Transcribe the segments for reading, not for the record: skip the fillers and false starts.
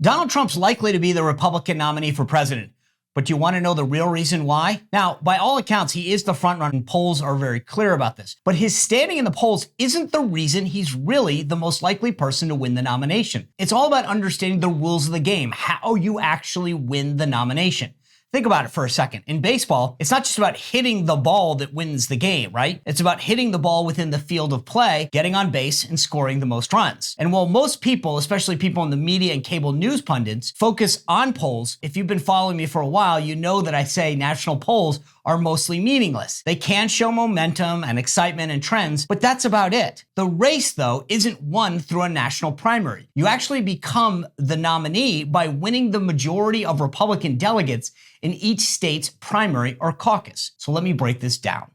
Donald Trump's likely to be the Republican nominee for president. But do you want to know the real reason why? Now, by all accounts, he is the frontrunner, and polls are very clear about this. But his standing in the polls isn't the reason he's really the most likely person to win the nomination. It's all about understanding the rules of the game, how you actually win the nomination. Think about it for a second. In baseball, it's not just about hitting the ball that wins the game, right? It's about hitting the ball within the field of play, getting on base, and scoring the most runs. And while most people, especially people in the media and cable news pundits, focus on polls, if you've been following me for a while, you know that I say national polls are mostly meaningless. They can show momentum and excitement and trends, but that's about it. The race, though, isn't won through a national primary. You actually become the nominee by winning the majority of Republican delegates in each state's primary or caucus. So let me break this down.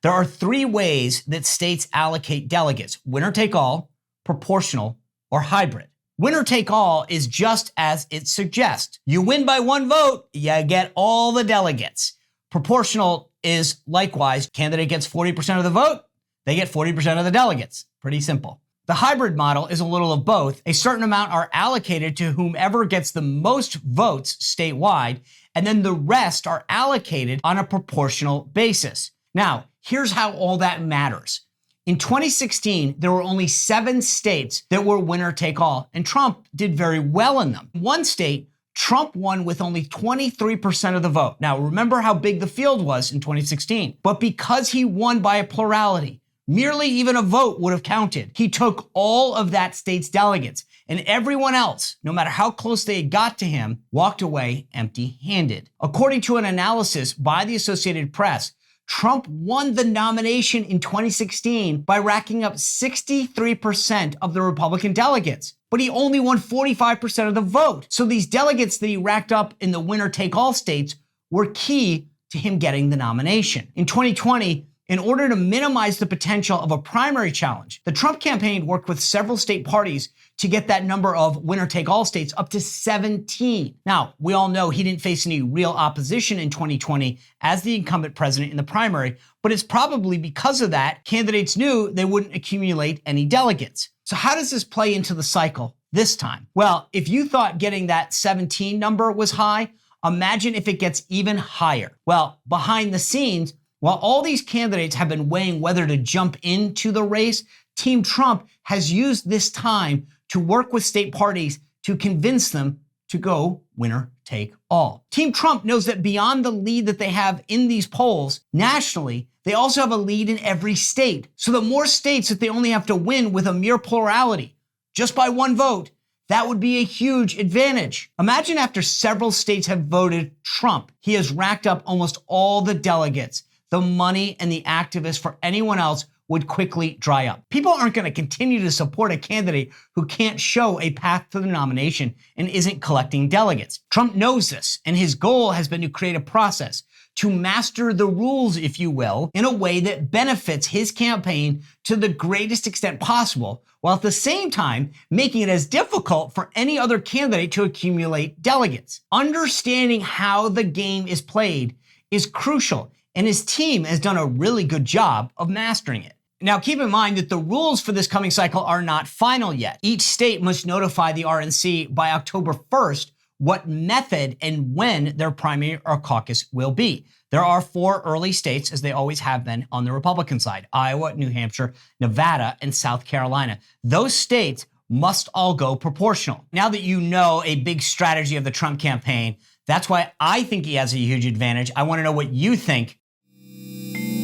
There are three ways that states allocate delegates: winner take all, proportional, or hybrid. Winner take all is just as it suggests. You win by one vote, you get all the delegates. Proportional is likewise, candidate gets 40% of the vote, they get 40% of the delegates. Pretty simple. The hybrid model is a little of both. A certain amount are allocated to whomever gets the most votes statewide, and then the rest are allocated on a proportional basis. Now, here's how all that matters. In 2016, there were only 7 states that were winner take all, and Trump did very well in them. One state, Trump won with only 23% of the vote. Now, remember how big the field was in 2016. But because he won by a plurality, merely even a vote would have counted. He took all of that state's delegates, and everyone else, no matter how close they got to him, walked away empty-handed. According to an analysis by the Associated Press, Trump won the nomination in 2016 by racking up 63% of the Republican delegates. But he only won 45% of the vote. So these delegates that he racked up in the winner-take-all states were key to him getting the nomination. In 2020, in order to minimize the potential of a primary challenge, the Trump campaign worked with several state parties to get that number of winner-take-all states up to 17. Now, we all know he didn't face any real opposition in 2020 as the incumbent president in the primary, but it's probably because of that candidates knew they wouldn't accumulate any delegates. So how does this play into the cycle this time? Well, if you thought getting that 17 number was high, imagine if it gets even higher. Well, behind the scenes, while all these candidates have been weighing whether to jump into the race, Team Trump has used this time to work with state parties to convince them to go winner take all. Team Trump knows that beyond the lead that they have in these polls, nationally, they also have a lead in every state. So the more states that they only have to win with a mere plurality, just by one vote, that would be a huge advantage. Imagine after several states have voted Trump, he has racked up almost all the delegates. The money and the activists for anyone else would quickly dry up. People aren't going to continue to support a candidate who can't show a path to the nomination and isn't collecting delegates. Trump knows this, and his goal has been to create a process to master the rules, if you will, in a way that benefits his campaign to the greatest extent possible, while at the same time making it as difficult for any other candidate to accumulate delegates. Understanding how the game is played is crucial, and his team has done a really good job of mastering it. Now, keep in mind that the rules for this coming cycle are not final yet. Each state must notify the RNC by October 1st what method and when their primary or caucus will be. There are 4 early states, as they always have been on the Republican side: Iowa, New Hampshire, Nevada, and South Carolina. Those states must all go proportional. Now that you know a big strategy of the Trump campaign, that's why I think he has a huge advantage. I want to know what you think.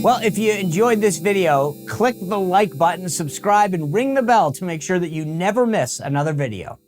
Well, if you enjoyed this video, click the like button, subscribe, and ring the bell to make sure that you never miss another video.